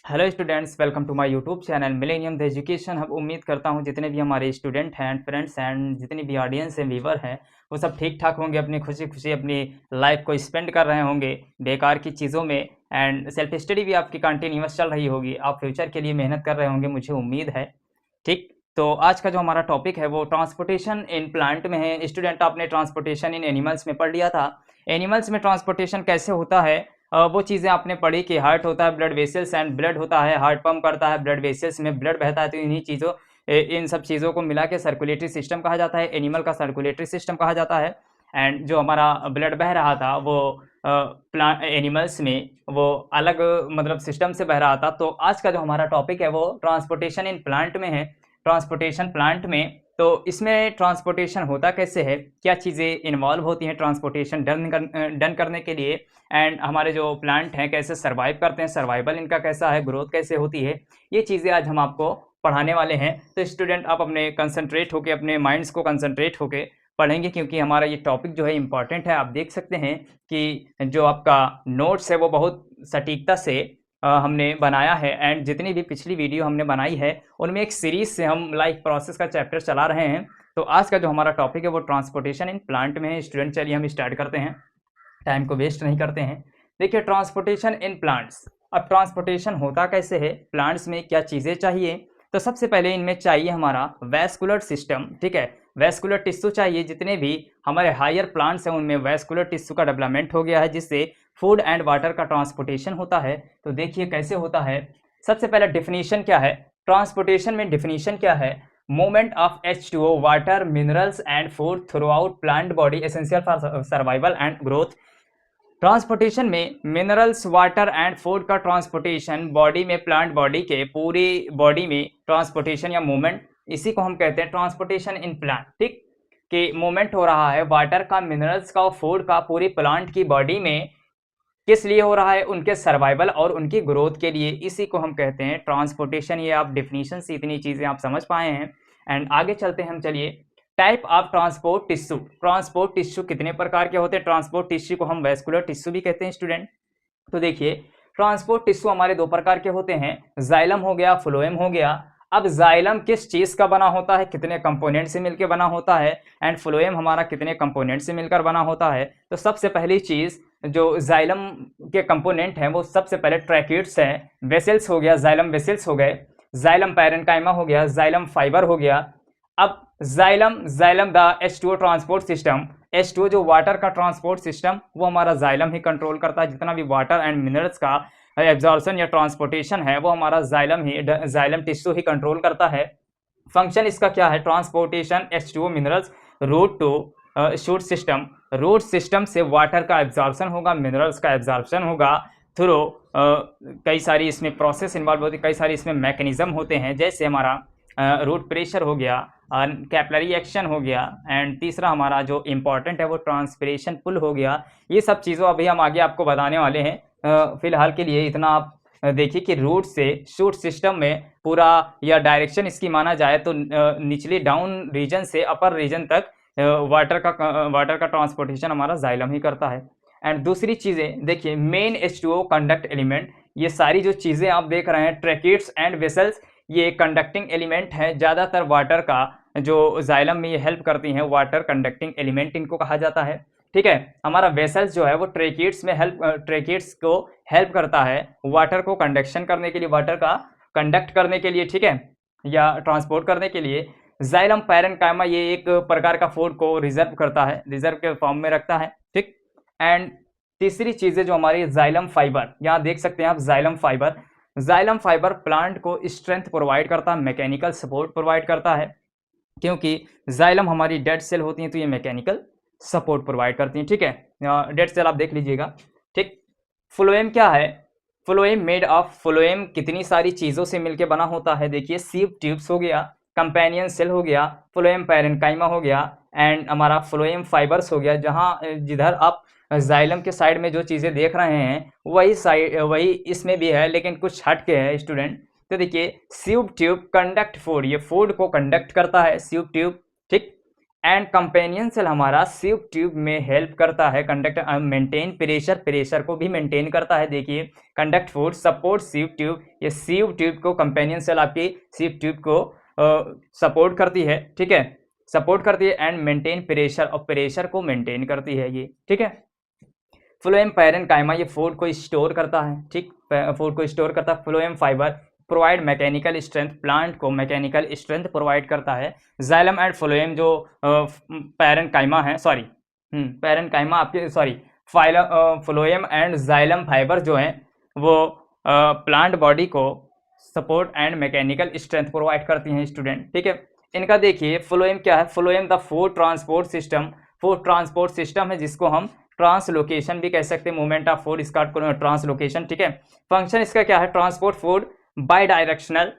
Hello students, welcome to my YouTube channel millennium the education hub. उम्मीद करता हूँ जितने भी हमारे स्टूडेंट हैं एंड फ्रेंड्स एंड जितनी भी ऑडियंस हैं, व्यूवर हैं, वो सब ठीक ठाक होंगे, अपनी खुशी खुशी अपनी लाइफ को स्पेंड कर रहे होंगे बेकार की चीज़ों में। एंड सेल्फ स्टडी भी आपकी कंटिन्यूअस चल रही होगी, आप फ्यूचर के लिए मेहनत कर रहे होंगे, मुझे उम्मीद है। ठीक, तो आज का जो हमारा टॉपिक है वो ट्रांसपोर्टेशन इन प्लांट में है। स्टूडेंट, आपने ट्रांसपोर्टेशन इन एनिमल्स में पढ़ लिया था। एनिमल्स में ट्रांसपोर्टेशन कैसे होता है, वो चीज़ें आपने पढ़ी कि हार्ट होता है, ब्लड वेसल्स एंड ब्लड होता है, हार्ट पंप करता है, ब्लड वेसल्स में ब्लड बहता है, तो इन्हीं चीज़ों इन सब चीज़ों को मिला के सर्कुलेटरी सिस्टम कहा जाता है, एनिमल का सर्कुलेटरी सिस्टम कहा जाता है। एंड जो हमारा ब्लड बह रहा था वो प्लांट एनिमल्स में वो अलग मतलब सिस्टम से बह रहा था। तो आज का जो हमारा टॉपिक है वो ट्रांसपोर्टेशन इन प्लांट में है। ट्रांसपोर्टेशन प्लांट में, तो इसमें ट्रांसपोर्टेशन होता कैसे है, क्या चीज़ें इन्वॉल्व होती हैं ट्रांसपोर्टेशन डन करने के लिए, एंड हमारे जो प्लांट हैं कैसे सर्वाइव करते हैं, सर्वाइवल इनका कैसा है, ग्रोथ कैसे होती है, ये चीज़ें आज हम आपको पढ़ाने वाले हैं। तो स्टूडेंट, आप अपने कंसंट्रेट होके, अपने माइंड्स को कंसंट्रेट होके पढ़ेंगे, क्योंकि हमारा ये टॉपिक जो है इम्पॉर्टेंट है। आप देख सकते हैं कि जो आपका नोट्स है वो बहुत सटीकता से हमने बनाया है, एंड जितनी भी पिछली वीडियो हमने बनाई है उनमें एक सीरीज से हम लाइफ प्रोसेस का चैप्टर चला रहे हैं। तो आज का जो हमारा टॉपिक है वो ट्रांसपोर्टेशन इन प्लांट में है। स्टूडेंट, चलिए हम स्टार्ट करते हैं, टाइम को वेस्ट नहीं करते हैं। देखिए, ट्रांसपोर्टेशन इन प्लांट्स। अब ट्रांसपोर्टेशन होता कैसे है, प्लांट्स में क्या चीज़ें चाहिए, तो सबसे पहले इनमें चाहिए हमारा वैस्कुलर सिस्टम। ठीक है, वैस्कुलर टिश्यू चाहिए। जितने भी हमारे हायर प्लांट्स हैं उनमें वैस्कुलर टिश्यू का डेवलपमेंट हो गया है, जिससे फूड एंड वाटर का ट्रांसपोर्टेशन होता है। तो देखिए कैसे होता है। सबसे पहले डेफिनेशन क्या है, ट्रांसपोर्टेशन में डेफिनेशन क्या है, movement of H2O water minerals and food through out plant body essential for survival and growth. Transportation में मिनरल्स, वाटर एंड फूड का ट्रांसपोर्टेशन बॉडी में, प्लांट बॉडी के पूरी बॉडी में ट्रांसपोर्टेशन या मूवमेंट, इसी को हम कहते हैं ट्रांसपोर्टेशन इन प्लांट। ठीक, कि मूवमेंट हो रहा है वाटर का, मिनरल्स का और फूड का पूरी प्लांट की बॉडी में, किस लिए हो रहा है, उनके सर्वाइवल और उनकी ग्रोथ के लिए, इसी को हम कहते हैं ट्रांसपोर्टेशन। ये आप डेफिनेशन से इतनी चीज़ें आप समझ पाए हैं। एंड आगे चलते हैं हम, चलिए। Type of transport tissue. Transport tissue कितने प्रकार के होते हैं, ट्रांसपोर्ट टिश्यू को हम वैस्कुलर टिश्यू भी कहते हैं स्टूडेंट। तो देखिए, ट्रांसपोर्ट टिश्यू हमारे दो प्रकार के होते हैं, जाइलम हो गया, फ्लोएम हो गया। अब जाइलम किस चीज का बना होता है, कितने कंपोनेंट से मिलकर बना होता है, एंड फ्लोएम हमारा कितने कंपोनेंट से मिलकर बना होता है। तो सबसे पहली चीज जो जाइलम के कंपोनेंट हैं वो सबसे पहले ट्रैकिड्स हैं, वेसल्स हो गया, जाइलम वेसल्स हो गए, जाइलम पैरेन्काइमा हो गया, जाइलम फाइबर हो गया। अब xylem the H2O transport system, H2O जो वाटर का ट्रांसपोर्ट सिस्टम, वो हमारा जाइलम ही कंट्रोल करता है। जितना भी वाटर एंड मिनरल्स का एब्जॉर्प्शन या ट्रांसपोर्टेशन है वो हमारा जाइलम टिश्यू ही कंट्रोल करता है। फंक्शन इसका क्या है, transportation H2O minerals root to shoot system. Root system से वाटर का एब्जॉर्प्शन होगा, मिनरल्स का एब्जॉर्प्शन होगा थ्रू कई सारी इसमें प्रोसेस इन्वॉल्व होती है, कई सारी इसमें मैकेनिज्म होते हैं, जैसे हमारा रूट प्रेशर हो गया, कैपिलरी एक्शन हो गया, एंड तीसरा हमारा जो इम्पॉर्टेंट है वो ट्रांसपिरेशन पुल हो गया। ये सब चीज़ों अभी हम आगे आपको बताने वाले हैं। फिलहाल के लिए इतना आप देखिए कि रूट से शूट सिस्टम में पूरा, या डायरेक्शन इसकी माना जाए तो निचली डाउन रीजन से अपर रीजन तक वाटर का ट्रांसपोर्टेशन हमारा जाइलम ही करता है। एंड दूसरी चीज़ें देखिए, मेन H2O कंडक्ट एलिमेंट, ये सारी जो चीज़ें आप देख रहे हैं, ट्रैकिड्स एंड वेसल्स, ये कंडक्टिंग एलिमेंट है। ज़्यादातर वाटर का जो जाइलम में ये हेल्प करती हैं, वाटर कंडक्टिंग एलिमेंट इनको कहा जाता है। ठीक है, हमारा वेसल्स जो है वो ट्रैकिड्स को हेल्प करता है वाटर को कंडक्शन करने के लिए, वाटर का कंडक्ट करने के लिए, ठीक है, या ट्रांसपोर्ट करने के लिए। जाइलम पैरेन्काइमा ये एक प्रकार का फूड को रिजर्व करता है, रिजर्व के फॉर्म में रखता है। ठीक, एंड तीसरी चीज़ है जो हमारी जाइलम फाइबर, यहाँ देख सकते हैं आप जाइलम फाइबर प्लांट को स्ट्रेंथ प्रोवाइड करता है, मैकेनिकल सपोर्ट प्रोवाइड करता है, क्योंकि जाइलम हमारी डेड सेल होती हैं तो ये मैकेनिकल सपोर्ट प्रोवाइड करती हैं। ठीक है, डेड सेल आप देख लीजिएगा। ठीक, फ्लोएम क्या है, फ्लोएम मेड ऑफ, फ्लोएम कितनी सारी चीज़ों से मिलकर बना होता है। देखिए, सीव ट्यूब्स हो गया, कंपेनियन सेल हो गया, फ्लोएम पैरेन्काइमा हो गया, एंड हमारा फ्लोएम फाइबर्स हो गया। जहाँ जिधर आप जाइलम के साइड में जो चीज़ें देख रहे हैं वही इसमें भी है, लेकिन कुछ हट के है स्टूडेंट। तो देखिए, सीव ट्यूब कंडक्ट फूड, ये फूड को कंडक्ट करता है, सीव ट्यूब। ठीक, एंड कंपेनियन सेल हमारा सीव ट्यूब में हेल्प करता है कंडक्ट मेंटेन प्रेशर को भी मेंटेन करता है। देखिए conduct food support sieve tube, ये सीव ट्यूब को कंपेनियन सेल आपकी सीव ट्यूब को सपोर्ट करती है, ठीक है, सपोर्ट करती है एंड मेंटेन प्रेशर, और प्रेशर को मेंटेन करती है ये, ठीक है। फ्लोएम पैरेन्काइमा ये फूड को स्टोर करता है, ठीक, फूड को स्टोर करता है। Phloem fibre provide mechanical strength, plant को मैकेनिकल स्ट्रेंथ प्रोवाइड करता है। जाइलम एंड फ्लोएम जो पैरेन्काइमा है, सॉरी पैरेन्काइमा आपके sorry phloem and xylem fibre जो हैं वो प्लांट बॉडी को support and mechanical strength provide करती हैं स्टूडेंट, ठीक है। इनका देखिए फ्लोएम क्या है, phloem the food transport system है, जिसको हम ट्रांसलोकेशन भी कह सकते हैं, मूवमेंट ऑफ फूड इसका ट्रांसलोकेशन, ठीक है। फंक्शन इसका क्या है, ट्रांसपोर्ट फूड बाई डायरेक्शनल,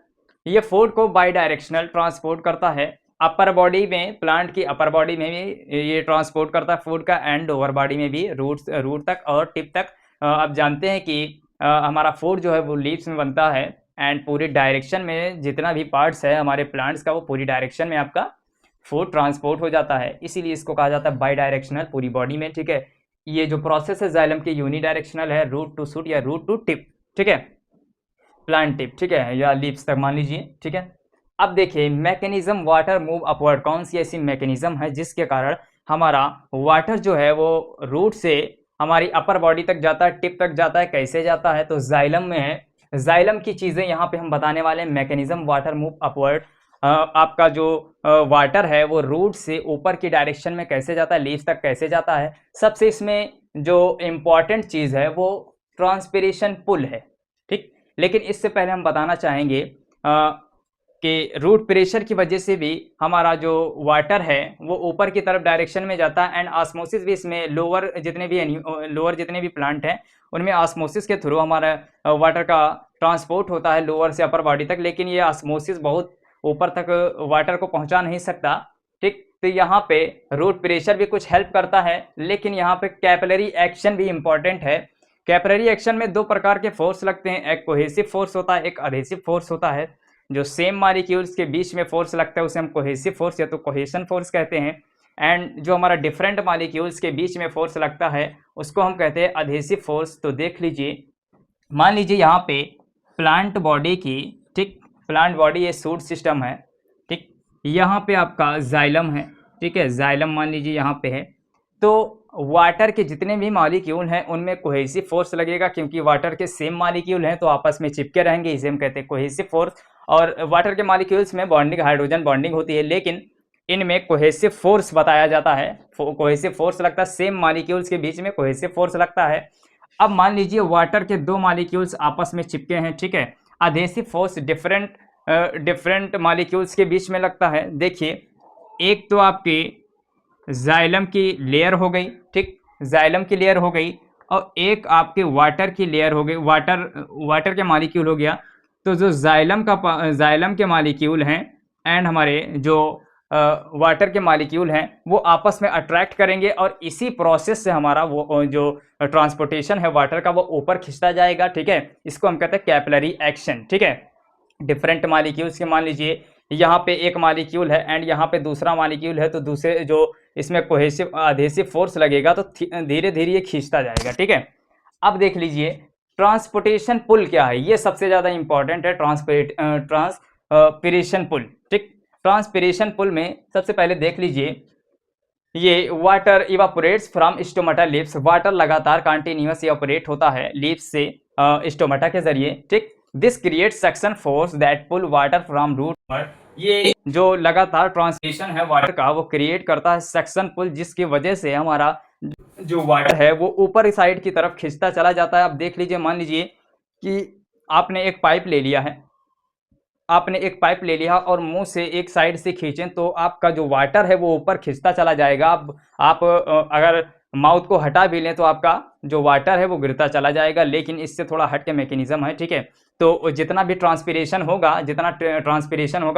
ये फूड को बाई डायरेक्शनल ट्रांसपोर्ट करता है। अपर बॉडी में, प्लांट की अपर बॉडी में भी ये ट्रांसपोर्ट करता है फूड का, एंड लोअर बॉडी में भी रूट तक और टिप तक। आप जानते हैं कि हमारा फूड जो है वो लीव्स में बनता है, एंड पूरी डायरेक्शन में जितना भी पार्ट्स है हमारे प्लांट्स का वो पूरी डायरेक्शन में आपका फूड ट्रांसपोर्ट हो जाता है, इसीलिए इसको कहा जाता है बाई डायरेक्शनल पूरी बॉडी में, ठीक है। ये जो प्रोसेस है जाइलम की यूनी डायरेक्शनल है, रूट टू शूट या रूट टू टिप, ठीक है, प्लांट टिप, ठीक है, या लीव्स तक मान लीजिए, ठीक है। अब देखिए मैकेनिज्म वाटर मूव अपवर्ड, कौन सी ऐसी मैकेनिज्म है जिसके कारण हमारा वाटर जो है वो रूट से हमारी अपर बॉडी तक जाता है, टिप तक जाता है, कैसे जाता है, तो जाइलम में है। जाइलम की चीज़ें यहाँ पे हम बताने वाले हैं। मैकेनिज्म वाटर मूव अपवर्ड, आपका जो वाटर है वो रूट से ऊपर की डायरेक्शन में कैसे जाता है, लीव्स तक कैसे जाता है। सबसे इसमें जो इम्पॉर्टेंट चीज़ है वो ट्रांसपिरेशन पुल है, ठीक। लेकिन इससे पहले हम बताना चाहेंगे कि रूट प्रेशर की वजह से भी हमारा जो वाटर है वो ऊपर की तरफ डायरेक्शन में जाता है, एंड ऑस्मोसिस भी इसमें लोअर जितने भी प्लांट हैं उनमें ऑस्मोसिस के थ्रू हमारा वाटर का ट्रांसपोर्ट होता है लोअर से अपर बॉडी तक, लेकिन ये ऑस्मोसिस बहुत ऊपर तक वाटर को पहुंचा नहीं सकता, ठीक। तो यहाँ पे रूट प्रेशर भी कुछ हेल्प करता है, लेकिन यहाँ पे कैपिलरी एक्शन भी इम्पॉर्टेंट है। कैपिलरी एक्शन में दो प्रकार के फोर्स लगते हैं, एक कोहेसिव फोर्स होता है, एक अधेसिव फोर्स होता है। जो सेम मॉलिक्यूल्स के बीच में फोर्स लगता है उसे हम कोहेसिव फोर्स या तो कोहेशन फोर्स कहते हैं, एंड जो हमारा डिफरेंट मॉलिक्यूल्स के बीच में फोर्स लगता है उसको हम कहते हैं अधेसिव फोर्स। तो देख लीजिए, मान लीजिए यहाँ पे प्लांट बॉडी की, ठीक, प्लांट बॉडी ये शूट सिस्टम है, ठीक, यहाँ पे आपका जाइलम है, ठीक है, जाइलम मान लीजिए यहाँ पे है। तो वाटर के जितने भी मॉलिक्यूल हैं उनमें कोहेसिव फोर्स लगेगा, क्योंकि वाटर के सेम मॉलिक्यूल हैं तो आपस में चिपके रहेंगे, इसे हम कहते हैं कोहेसिव फोर्स। और वाटर के मॉलिक्यूल्स में बॉन्डिंग, हाइड्रोजन बॉन्डिंग होती है, लेकिन इनमें कोहेसिव फोर्स बताया जाता है, कोहेसिव फोर्स लगता है, सेम मॉलिक्यूल्स के बीच में कोहेसिव फोर्स लगता है। अब मान लीजिए वाटर के दो मॉलिक्यूल्स आपस में चिपके हैं, ठीक है, अधेसिव फोर्स डिफरेंट मॉलिक्यूल्स के बीच में लगता है। देखिए एक तो आपकी जाइलम की लेयर हो गई, ठीक, जाइलम की लेयर हो गई, और एक आपके वाटर की लेयर हो गई, वाटर के मॉलिक्यूल हो गया। तो जो जाइलम के मॉलिक्यूल हैं एंड हमारे जो वाटर के मॉलिक्यूल हैं वो आपस में अट्रैक्ट करेंगे, और इसी प्रोसेस से हमारा वो जो ट्रांसपोर्टेशन है वाटर का वो ऊपर खिंचता जाएगा, ठीक है। इसको हम कहते हैं कैपिलरी एक्शन, ठीक है। डिफरेंट मॉलिक्यूल्स के, मान लीजिए यहाँ पे एक मॉलिक्यूल है एंड यहाँ पे दूसरा मॉलिक्यूल है, तो दूसरे जो इसमें कोहेसिव अधेसिव फोर्स लगेगा तो धीरे धीरे ये खींचता जाएगा, ठीक है। अब देख लीजिए ट्रांसपोर्टेशन पुल क्या है, ये सबसे ज़्यादा इंपॉर्टेंट है, ट्रांसपिरेशन पुल, ठीक। ट्रांसपिरेशन पुल में सबसे पहले देख लीजिए, ये water evaporates from stomata leaves, water लगातार कंटिन्यूअस इवापोरेट होता है लीव्स से स्टोमाटा के जरिए, ठीक। This create suction force that pull water from root, ये जो लगातार ट्रांसपिरेशन है वाटर का वो क्रिएट करता है सक्शन पुल, जिसकी वजह से हमारा जो वाटर है वो ऊपर साइड की तरफ खींचता चला जाता है। अब देख लीजिए, मान लीजिए कि आपने एक पाइप ले लिया और मुंह से एक साइड से खींचें तो आपका जो वाटर है वो ऊपर खींचता चला जाएगा। अब आप अगर माउथ को हटा भी लें तो आपका जो वाटर है वो गिरता चला जाएगा, लेकिन इससे थोड़ा हट के मैकेनिज्म है, ठीक है। तो जितना ट्रांसपिरेशन होगा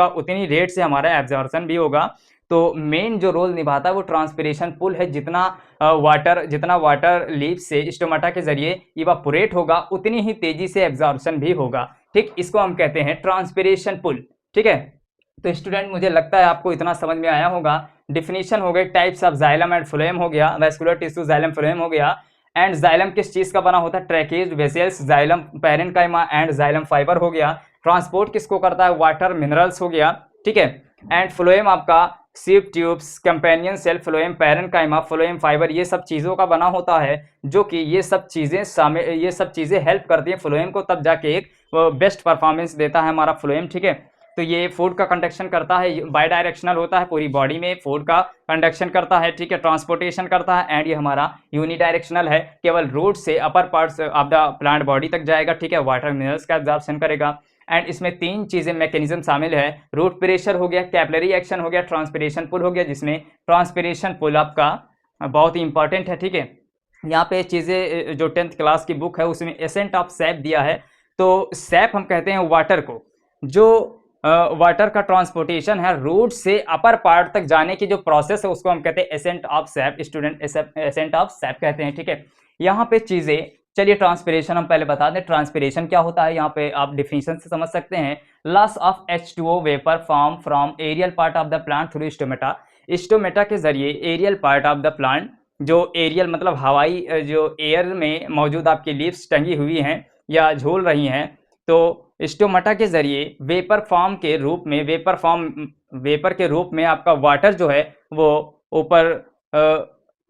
उतनी रेट से हमारा एब्जॉर्प्शन भी होगा। तो मेन जो रोल निभाता है वो ट्रांसपिरेशन पुल है, जितना वाटर लीव से स्टोमाटा के जरिए इवापोरेट होगा उतनी ही तेजी से एब्जॉर्प्शन भी होगा, ठीक। इसको हम कहते हैं ट्रांसपिरेशन पुल, ठीक है। तो स्टूडेंट मुझे लगता है आपको इतना समझ में आया होगा। डिफिनीशन हो गई, types of xylem and phloem हो गया, वैस्कुलर टिश्यू जाइलम फ्लोएम हो गया। एंड जाइलम किस चीज का बना होता है? Tracheids, vessels, xylem parenchyma and xylem fibre हो गया। ट्रांसपोर्ट किसको करता है? वाटर, मिनरल्स हो गया, ठीक है। एंड फ्लोएम आपका sieve tubes, companion cell, phloem parenchyma, phloem fibre, ये सब चीजों का बना होता है, जो कि ये सब चीजें हेल्प करती है फ्लोएम को, तब जाके एक बेस्ट परफॉर्मेंस देता है हमारा फ्लोएम, ठीक है। तो ये फूड का कंडक्शन करता है, बाई डायरेक्शनल होता है, पूरी बॉडी में फूड का कंडक्शन करता है, ठीक है, ट्रांसपोर्टेशन करता है। एंड ये हमारा यूनिडायरेक्शनल है, केवल रूट से upper parts of the plant body तक जाएगा, ठीक है, वाटर मिनरल्स का एब्जॉर्प्शन करेगा। एंड इसमें 3 चीजें मैकेनिज्म शामिल है, रूट प्रेशर हो गया, कैपिलरी एक्शन हो गया, ट्रांसपिरेशन पुल हो गया, जिसमें ट्रांसपिरेशन पुल आपका बहुत ही इंपॉर्टेंट है, ठीक है। यहाँ पे चीजें जो 10th क्लास की बुक है उसमें एसेंट ऑफ सैप दिया है। तो सैप हम कहते हैं वाटर को, जो वाटर का ट्रांसपोर्टेशन है रूट से अपर पार्ट तक जाने की जो प्रोसेस है उसको हम कहते हैं ascent of SAP, student ascent of SAP कहते हैं, ठीक है। यहाँ पे चीजें, चलिए ट्रांसपिरेशन हम पहले बता दें, ट्रांसपिरेशन क्या होता है, यहाँ पे आप डिफिनीशन से समझ सकते हैं। Loss of H2O vapour form from aerial part of the plant through stomata, stomata के जरिए aerial part of the plant, जो एरियल मतलब हवाई जो एयर में मौजूद आपकी लीव्स टंगी हुई हैं या झूल रही हैं, तो स्टोमेटा के जरिए वेपर फॉर्म के रूप में, वेपर के रूप में आपका वाटर जो है वो ऊपर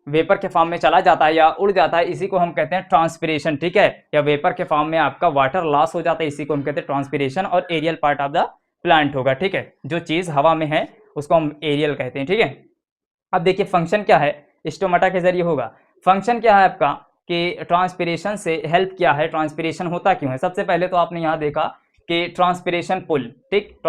वेपर के फॉर्म में चला जाता है या उड़ जाता है, इसी को हम कहते हैं ट्रांसपिरेशन, ठीक है। या वेपर के फॉर्म में आपका वाटर लॉस हो जाता है, इसी को हम कहते हैं ट्रांसपिरेशन, और aerial part of the plant होगा, ठीक है। जो चीज हवा में है उसको हम एरियल कहते हैं, ठीक है। अब देखिए फंक्शन क्या है, स्टोमेटा के जरिए होगा। फंक्शन क्या है आपका कि ट्रांसपिरेशन से हेल्प क्या है, ट्रांसपिरेशन होता क्यों है। सबसे पहले तो आपने यहाँ देखा कि ट्रांसपिरेशन पुल, ठीक,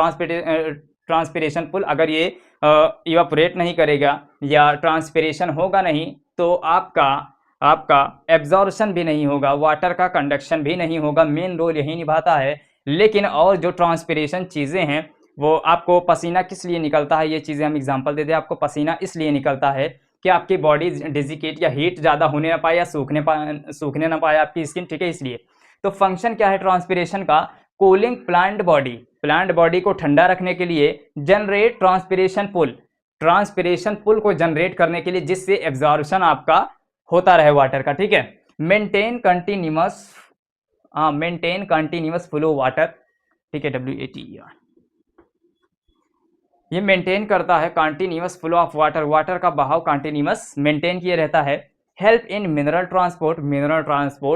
ट्रांसपिरेशन पुल अगर ये इवापोरेट नहीं करेगा या ट्रांसपिरेशन होगा नहीं तो आपका एब्जॉर्प्शन भी नहीं होगा, वाटर का कंडक्शन भी नहीं होगा, मेन रोल यही निभाता है। लेकिन और जो ट्रांसपिरेशन चीज़ें हैं वो, आपको पसीना किस लिए निकलता है, ये चीज़ें हम एग्जांपल दे दें। आपको पसीना इसलिए निकलता है कि आपकी बॉडी डिजिकेट या हीट ज़्यादा होने ना पाए या सूखने ना पाए आपकी स्किन, ठीक है, इसलिए। तो फंक्शन क्या है ट्रांसपिरेशन का? कूलिंग प्लांट बॉडी को ठंडा रखने के लिए, जनरेट ट्रांसपिरेशन पुल को जनरेट करने के लिए, जिससे एब्जॉर्प्शन आपका होता रहे वाटर का, ठीक है। मेंटेन कंटिन्यूअस फ्लो वाटर, ठीक है, WATER, ये मेंटेन करता है कंटिन्यूअस फ्लो ऑफ वाटर का बहाव कंटिन्यूअस मेंटेन किए रहता है। हेल्प इन मिनरल ट्रांसपोर्ट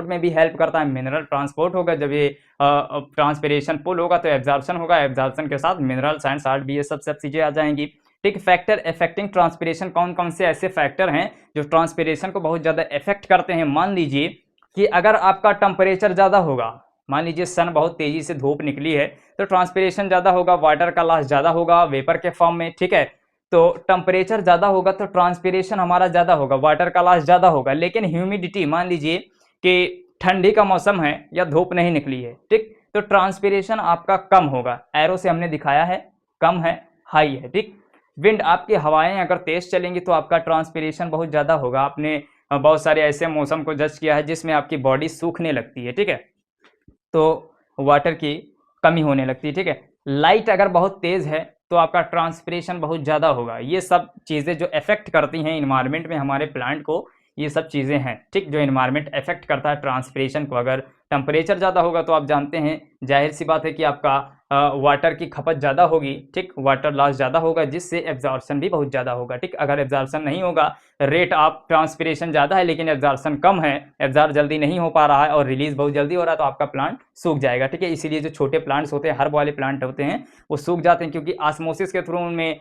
में भी हेल्प करता है। मिनरल ट्रांसपोर्ट होगा जब ये ट्रांसपिरेशन पुल होगा तो एब्जॉर्प्शन होगा, एब्जॉर्प्शन के साथ मिनरल्स एंड साल्ट भी, ये सब चीजें आ जाएंगी, ठीक। फैक्टर अफेक्टिंग ट्रांसपिरेशन, कौन कौन से ऐसे फैक्टर हैं जो ट्रांसपिरेशन को बहुत ज्यादा इफेक्ट करते हैं। मान लीजिए कि अगर आपका टेम्परेचर ज्यादा होगा, मान लीजिए सन बहुत तेजी से धूप निकली है तो ट्रांसपिरेशन ज्यादा होगा, वाटर का लॉस ज्यादा होगा वेपर के फॉर्म में, ठीक है। तो टेम्परेचर ज्यादा होगा तो ट्रांसपिरेशन हमारा ज्यादा होगा, वाटर का लॉस ज्यादा होगा। लेकिन ह्यूमिडिटी, मान लीजिए कि ठंडी का मौसम है या धूप नहीं निकली है, ठीक, तो ट्रांसपिरेशन आपका कम होगा। एरो से हमने दिखाया है, कम है, हाई है, ठीक। विंड, आपकी हवाएं अगर तेज चलेंगी तो आपका ट्रांसपिरेशन बहुत ज्यादा होगा। आपने बहुत सारे ऐसे मौसम को जज किया है जिसमें आपकी बॉडी सूखने लगती है, ठीक है, तो वाटर की कमी होने लगती है, ठीक है। लाइट अगर बहुत तेज है तो आपका ट्रांसपिरेशन बहुत ज़्यादा होगा। ये सब चीज़ें जो इफेक्ट करती हैं इन्वायरमेंट में हमारे प्लांट को, ये सब चीज़ें हैं, ठीक, जो इन्वायरमेंट इफेक्ट करता है ट्रांसपिरेशन को। अगर टेम्परेचर ज़्यादा होगा तो आप जानते हैं, जाहिर सी बात है कि आपका वाटर की खपत ज़्यादा होगी, ठीक, वाटर लॉस ज़्यादा होगा, जिससे एब्जॉर्प्शन भी बहुत ज़्यादा होगा, ठीक। अगर एब्जॉर्प्शन नहीं होगा, रेट ऑफ ट्रांसपिरेशन ज़्यादा है लेकिन एब्जॉर्प्शन कम है, एब्जॉर्ब जल्दी नहीं हो पा रहा है और रिलीज बहुत जल्दी हो रहा है, तो आपका प्लांट सूख जाएगा, ठीक है। इसीलिए जो छोटे प्लांट्स होते हैं, हर्ब वाले प्लांट होते हैं, वो सूख जाते हैं क्योंकि ऑस्मोसिस के थ्रू उनमें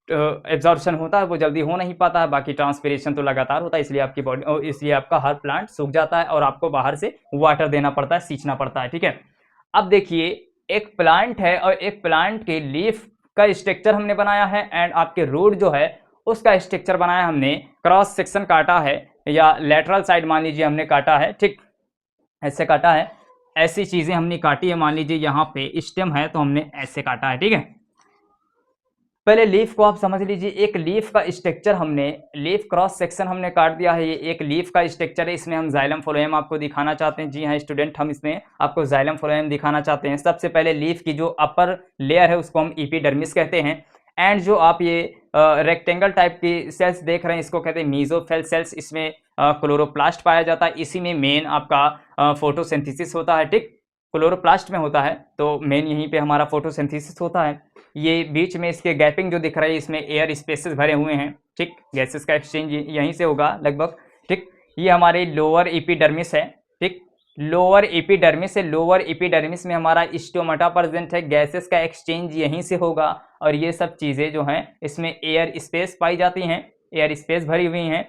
एब्जॉर्प्शन होता है, वो जल्दी हो नहीं पाता है। बाकी ट्रांसपिरेशन तो लगातार होता है, इसलिए आपकी बॉडी, इसलिए आपका हर प्लांट सूख जाता है और आपको बाहर से वाटर देना पड़ता है, सींचना पड़ता है, ठीक है। अब देखिए, एक प्लांट है और एक प्लांट के लीफ का स्ट्रक्चर हमने बनाया है एंड आपके रूट जो है उसका स्ट्रक्चर बनाया हमने, क्रॉस सेक्शन काटा है या लेटरल साइड मान लीजिए हमने काटा है, ठीक, ऐसे काटा है, ऐसी चीजें हमने काटी है। मान लीजिए यहाँ पे स्टेम है तो हमने ऐसे काटा है, ठीक है। पहले लीफ को आप समझ लीजिए। एक लीफ का स्ट्रक्चर हमने, लीफ क्रॉस सेक्शन हमने काट दिया है। ये एक लीफ का स्ट्रक्चर है, इसमें हम जाइलम फ्लोएम आपको दिखाना चाहते हैं। जी हाँ स्टूडेंट, हम इसमें आपको जाइलम फ्लोएम दिखाना चाहते हैं। सबसे पहले लीफ की जो अपर लेयर है उसको हम एपिडर्मिस कहते हैं। एंड जो आप ये रेक्टेंगल टाइप की सेल्स देख रहे हैं इसको कहते हैं मीजोफेल सेल्स। इसमें क्लोरोप्लास्ट पाया जाता है, इसी में मेन आपका फोटोसिंथेसिस होता है। ठीक, क्लोरोप्लास्ट में होता है, तो मेन यहीं पे हमारा फोटोसिंथेसिस होता है। ये बीच में इसके गैपिंग जो दिख रही है, इसमें एयर स्पेसेस भरे हुए हैं। ठीक, गैसेस का एक्सचेंज यहीं से होगा लगभग। ठीक, ये हमारी लोअर एपिडर्मिस है। ठीक, लोअर एपिडर्मिस है। लोअर एपिडर्मिस में हमारा स्टोमाटा प्रेजेंट है, गैसेस का एक्सचेंज यहीं से होगा। और ये सब चीज़ें जो हैं इसमें एयर स्पेस पाई जाती हैं, एयर स्पेस भरी हुई हैं,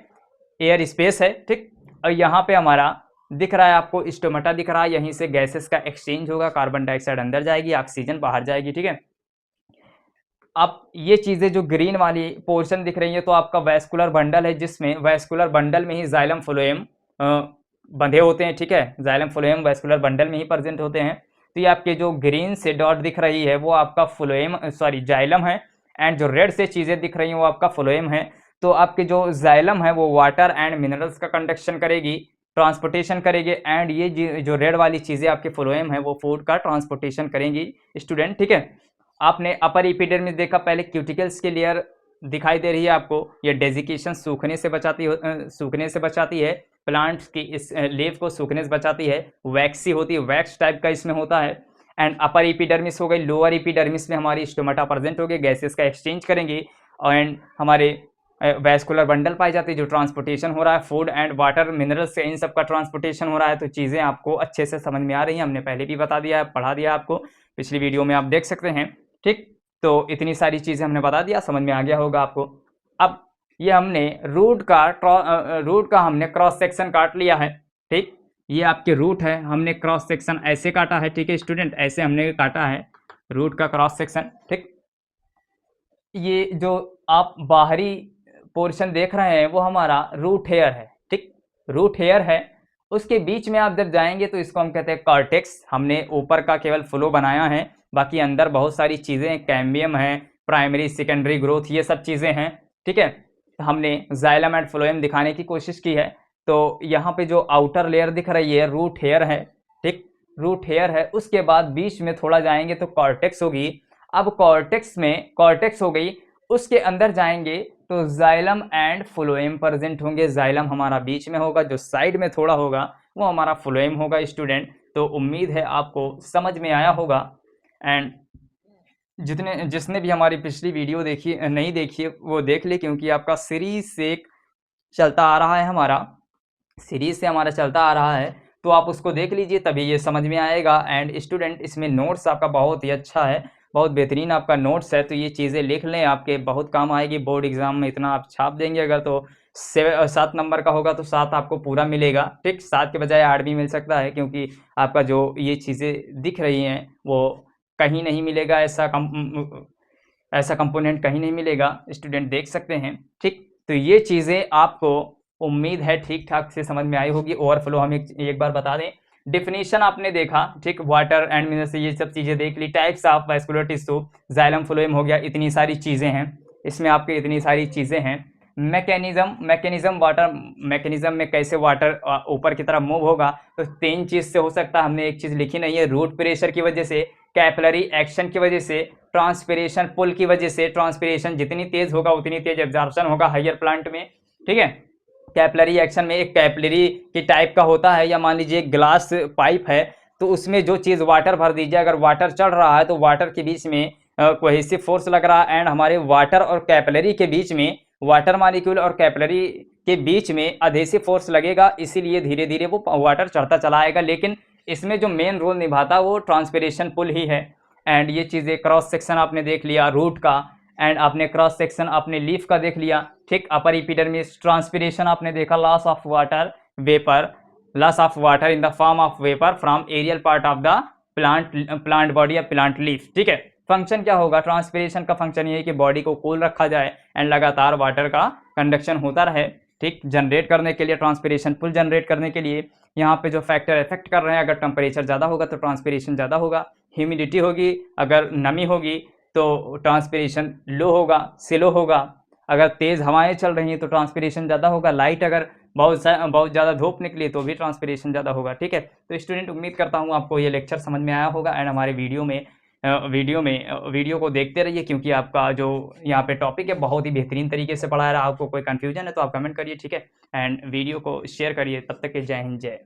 एयर स्पेस है। ठीक, और यहाँ पे हमारा दिख रहा है आपको स्टोमाटा दिख रहा है, यहीं से गैसेस का एक्सचेंज होगा। कार्बन डाइऑक्साइड अंदर जाएगी, ऑक्सीजन बाहर जाएगी। ठीक है, अब ये चीज़ें जो ग्रीन वाली पोर्शन दिख रही है तो आपका वैस्कुलर बंडल है, जिसमें वैस्कुलर बंडल में ही जाइलम फ्लोएम बंधे होते हैं। ठीक है, जाइलम फ्लोएम वैस्कुलर बंडल में ही प्रेजेंट होते हैं। तो ये आपके जो ग्रीन से डॉट दिख रही है वो आपका फ्लोएम जाइलम है, एंड जो रेड से चीज़ें दिख रही हैं वो आपका फ्लोएम है। तो आपके जो जाइलम है वो वाटर एंड मिनरल्स का कंडक्शन करेगी, ट्रांसपोर्टेशन करेगी, एंड ये जो रेड वाली चीज़ें आपके फ्लोएम है वो फूड का ट्रांसपोर्टेशन करेंगी स्टूडेंट। ठीक है, आपने अपर एपिडर्मिस देखा, पहले क्यूटिकल्स की लेयर दिखाई दे रही है आपको। ये डेजिकेशन सूखने से बचाती है, प्लांट्स की इस लीफ को सूखने से बचाती है। वैक्सी होती है, वैक्स टाइप का इसमें होता है। एंड अपर एपिडर्मिस हो गई। लोअर एपिडर्मिस में हमारी स्टोमाटा प्रेजेंट हो गई, गैसेस का एक्सचेंज करेंगी। एंड हमारे वैस्कुलर बंडल पाई जाती है, जो ट्रांसपोर्टेशन हो रहा है, फूड एंड वाटर मिनरल्स से इन सब का ट्रांसपोर्टेशन हो रहा है। तो चीज़ें आपको अच्छे से समझ में आ रही हैं, हमने पहले भी बता दिया है, पढ़ा दिया आपको, पिछली वीडियो में आप देख सकते हैं। ठीक, तो इतनी सारी चीज़ें हमने बता दिया, समझ में आ गया होगा आपको। अब ये हमने रूट का हमने क्रॉस सेक्शन काट लिया है। ठीक, ये आपके रूट है, हमने क्रॉस सेक्शन ऐसे काटा है। ठीक है स्टूडेंट, ऐसे हमने काटा है रूट का क्रॉस सेक्शन। ठीक, ये जो आप बाहरी पोर्शन देख रहे हैं वो हमारा रूट हेयर है। ठीक, रूट हेयर है, उसके बीच में आप जब जाएंगे तो इसको हम कहते हैं कॉर्टेक्स। हमने ऊपर का केवल फ्लो बनाया है, बाकी अंदर बहुत सारी चीज़ें, कैम्बियम है, प्राइमरी सेकेंडरी ग्रोथ, ये सब चीज़ें हैं। ठीक है, हमने जाइलम एंड फ्लोएम दिखाने की कोशिश की है। तो यहाँ पे जो आउटर लेयर दिख रही है रूट हेयर है। ठीक, रूट हेयर है, उसके बाद बीच में थोड़ा जाएंगे तो कॉर्टेक्स होगी। अब कॉर्टेक्स हो गई, उसके अंदर जाएंगे तो जाइलम एंड फ्लोएम प्रेजेंट होंगे। जाइलम हमारा बीच में होगा, जो साइड में थोड़ा होगा वो हमारा फ्लोएम होगा स्टूडेंट। तो उम्मीद है आपको समझ में आया होगा। एंड जिसने भी हमारी पिछली वीडियो देखी नहीं देखी वो देख ले, क्योंकि आपका सीरीज से चलता आ रहा है, हमारा चलता आ रहा है, तो आप उसको देख लीजिए, तभी ये समझ में आएगा। एंड स्टूडेंट, इसमें नोट्स आपका बहुत ही अच्छा है, बहुत बेहतरीन आपका नोट्स है, तो ये चीज़ें लिख लें, आपके बहुत काम आएगी। बोर्ड एग्जाम में इतना आप छाप देंगे अगर, तो 7 नंबर का होगा तो 7 आपको पूरा मिलेगा। ठीक, 7 के बजाय 8 भी मिल सकता है, क्योंकि आपका जो ये चीज़ें दिख रही हैं वो कहीं नहीं मिलेगा, ऐसा कंपोनेंट कहीं नहीं मिलेगा स्टूडेंट, देख सकते हैं। ठीक, तो ये चीज़ें आपको उम्मीद है ठीक ठाक से समझ में आई होगी। ओवरफ्लो हम एक बार बता दें, डिफिनीशन आपने देखा। ठीक, वाटर एंड मिनरल से ये सब चीज़ें देख ली। Types of vascular tissue, xylem phloem हो गया, इतनी सारी चीज़ें हैं इसमें, आपके इतनी सारी चीज़ें हैं। मैकेनिज्म वाटर मैकेनिज्म में कैसे वाटर ऊपर की तरफ मूव होगा, तो 3 चीज़ से हो सकता है, हमने एक चीज़ लिखी नहीं है। रूट प्रेशर की वजह से, कैपिलरी एक्शन की वजह से, ट्रांसपिरेशन पुल की वजह से। ट्रांसपिरेशन जितनी तेज होगा उतनी तेज एब्जॉर्प्शन होगा हायर प्लांट में। ठीक है, कैपिलरी एक्शन में एक कैपिलरी की टाइप का होता है, या मान लीजिए एक ग्लास पाइप है, तो उसमें जो चीज़ वाटर भर दीजिए, अगर वाटर चढ़ रहा है तो वाटर के बीच में कोहेसिव फोर्स लग रहा है, एंड हमारे वाटर और कैपिलरी के बीच में, वाटर मॉलिक्यूल और कैपिलरी के बीच में अधेसिव फोर्स लगेगा, इसीलिए धीरे धीरे वो वाटर चढ़ता चला आएगा। लेकिन इसमें जो मेन रोल निभाता वो ट्रांसपिरेशन पुल ही है। एंड ये चीज़ें क्रॉस सेक्शन आपने देख लिया रूट का, एंड आपने क्रॉस सेक्शन आपने लीफ का देख लिया। ठीक, अपर एपिडर्मिस ट्रांसपिरेशन आपने देखा, loss of water in the form of vapour from aerial part of the plant body या प्लांट लीफ। ठीक है, फंक्शन क्या होगा, ट्रांसपिरेशन का फंक्शन ये है कि बॉडी को कूल रखा जाए एंड लगातार वाटर का कंडक्शन होता रहे। ठीक, जनरेट करने के लिए, ट्रांसपिरेशन पुल जनरेट करने के लिए यहाँ पे जो फैक्टर इफेक्ट कर रहे हैं, अगर टेम्परेचर ज़्यादा होगा तो ट्रांसपिरेशन ज़्यादा होगा, ह्यूमिडिटी होगी, अगर नमी होगी तो ट्रांसपिरेशन लो होगा, स्लो होगा। अगर तेज़ हवाएं चल रही हैं तो ट्रांसपिरेशन ज़्यादा होगा। लाइट अगर बहुत ज़्यादा धूप निकली तो भी ट्रांसपिरेशन ज़्यादा होगा। ठीक है, तो स्टूडेंट उम्मीद करता हूँ आपको ये लेक्चर समझ में आया होगा। एंड हमारे वीडियो को देखते रहिए, क्योंकि आपका जो यहाँ पे टॉपिक है बहुत ही बेहतरीन तरीके से पढ़ाया रहा। आपको कोई कन्फ्यूजन है तो आप कमेंट करिए, ठीक है। एंड वीडियो को शेयर करिए। तब तक के जय हिंद, जय